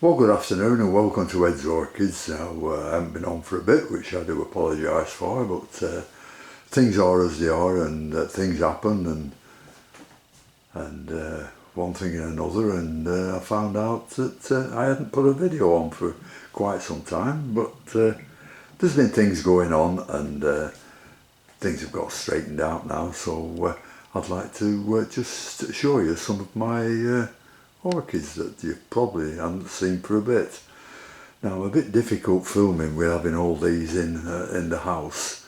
Well, good afternoon and welcome to Ed's Orchids. Now, I haven't been on for a bit, which I do apologise for, but things are as they are, and things happen, and one thing and another, and I found out that I hadn't put a video on for quite some time, but there's been things going on, and things have got straightened out now, so I'd like to just show you some of my orchids that you probably haven't seen for a bit. Now, I'm a bit difficult filming with having all these in the house,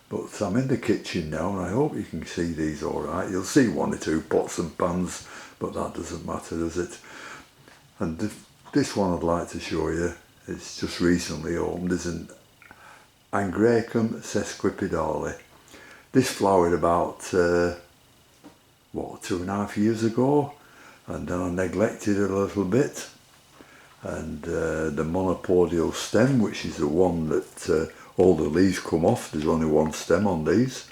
but I'm in the kitchen now and I hope you can see these alright. You'll see one or two pots and pans, but that doesn't matter, does it? And this one I'd like to show you, it's just recently opened, is an Angraecum sesquipedale. This flowered about, 2.5 years ago, and then I neglected it a little bit, and the monopodial stem, which is the one that all the leaves come off, there's only one stem on these,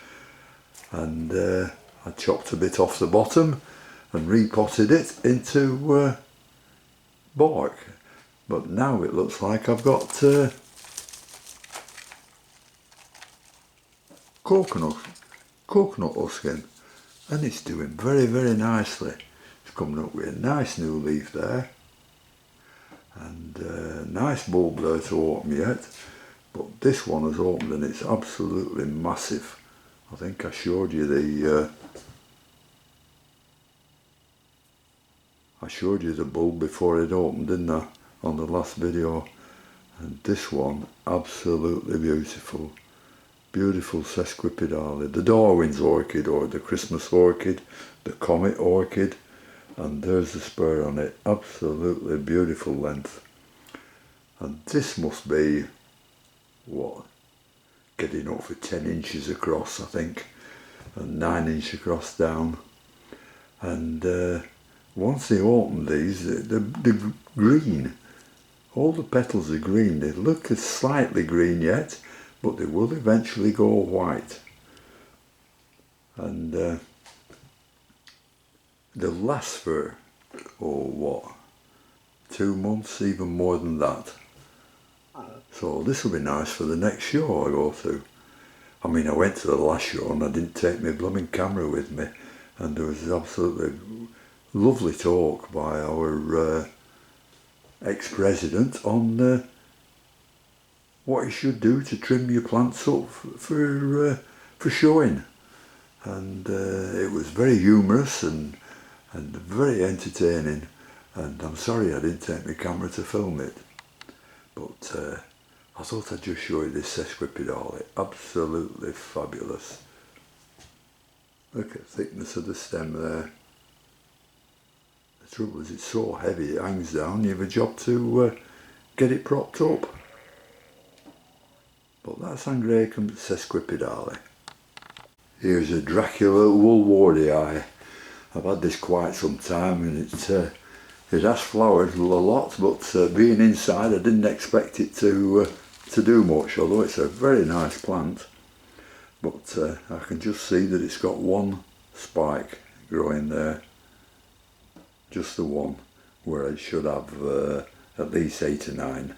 and I chopped a bit off the bottom and repotted it into bark, but now it looks like I've got coconut husk in, and it's doing very, very nicely. It's coming up with a nice new leaf there, and nice bulb there to open yet, but this one has opened and it's absolutely massive. I think I showed you the bulb before it opened, didn't I, on the last video? And this one, absolutely beautiful. Beautiful sesquipedale, the Darwin's orchid, or the Christmas orchid, the comet orchid, and there's the spur on it. Absolutely beautiful length. And this must be, what, getting up for 10 inches across, I think, and 9 inches across down. And once they open these, they're green. All the petals are green. They look slightly green yet, but they will eventually go white, and they'll last for 2 months, even more than that. So this will be nice for the next show I go to. I mean, I went to the last show and I didn't take my blooming camera with me, and there was absolutely lovely talk by our ex-president on what you should do to trim your plants up for showing, and it was very humorous and very entertaining, and I'm sorry I didn't take my camera to film it, but I thought I'd just show you this sesquipedale. Absolutely fabulous. Look at the thickness of the stem there. The trouble is it's so heavy it hangs down, you have a job to get it propped up. But that's Angraecum sesquipedale. Here's a Dracula woolwardiae. I've had this quite some time, and it has flowered a lot, but being inside I didn't expect it to do much, although it's a very nice plant. But I can just see that it's got one spike growing there, just the one, where it should have at least 8 or 9.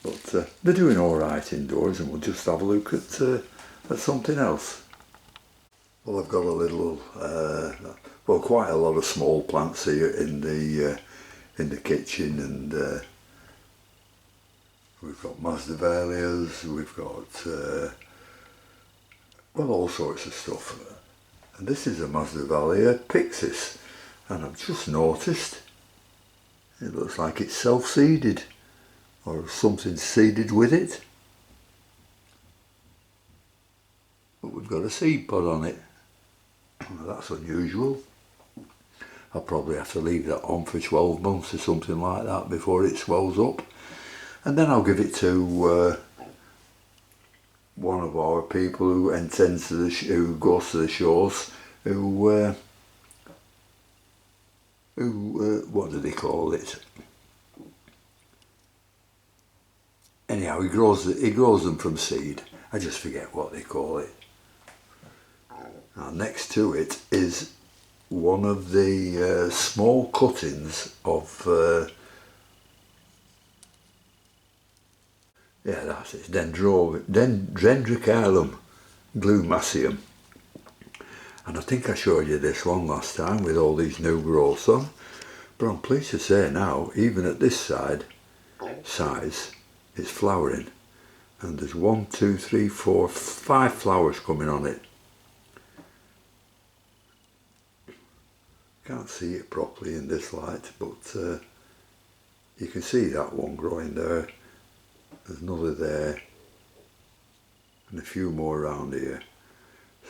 But they're doing alright indoors, and we'll just have a look at something else. Well, I've got a little, quite a lot of small plants here in the kitchen, and we've got masdevallias, we've got all sorts of stuff. And this is a masdevallia pyxis, and I've just noticed it looks like it's self-seeded, or something seeded with it, but we've got a seed pod on it. That's unusual. I'll probably have to leave that on for 12 months or something like that before it swells up, and then I'll give it to one of our people who attends to who goes to the shows, who what do they call it? Anyhow, he grows them from seed. I just forget what they call it. Now, next to it is one of the small cuttings of Yeah, that's it. Dendricalum glumaceum. And I think I showed you this one last time with all these new growths on. But I'm pleased to say now, even at this size, it's flowering. And there's 1, 2, 3, 4, 5 flowers coming on it. Can't see it properly in this light, but you can see that one growing there. There's another there, and a few more around here.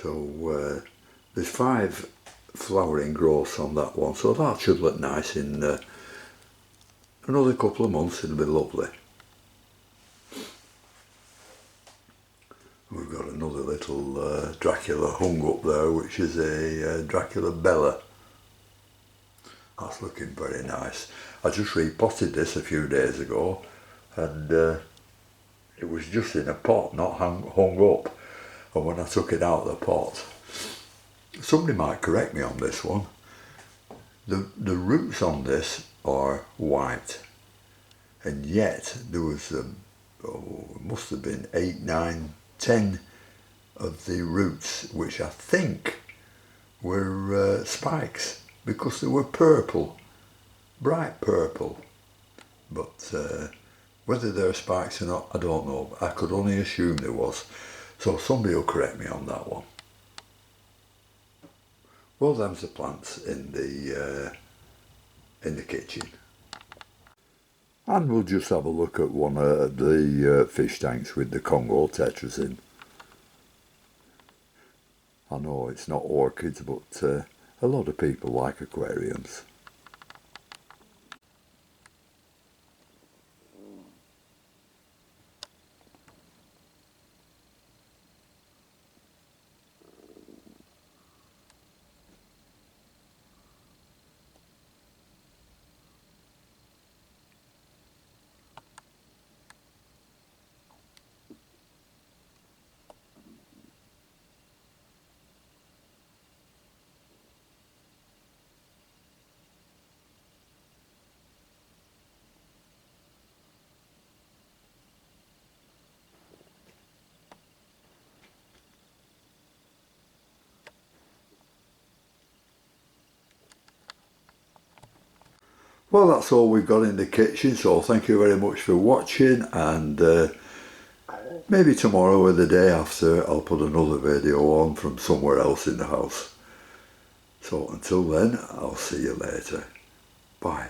So there's 5 flowering growths on that one, so that should look nice in another couple of months. It'll be lovely. We've got another little Dracula hung up there, which is a Dracula Bella. That's looking very nice. I just repotted this a few days ago, and it was just in a pot, not hung up. And when I took it out of the pot, somebody might correct me on this one, the roots on this are white, and yet there was it must have been 8, 9, 10 of the roots which I think were spikes, because they were purple, bright purple. But whether they're spikes or not, I don't know. I could only assume there was. So somebody will correct me on that one. Well, them's the plants in the kitchen. And we'll just have a look at one of the fish tanks with the Congo tetras in. I know it's not orchids, but a lot of people like aquariums. Well, that's all we've got in the kitchen, so thank you very much for watching, and maybe tomorrow or the day after I'll put another video on from somewhere else in the house. So until then, I'll see you later. Bye.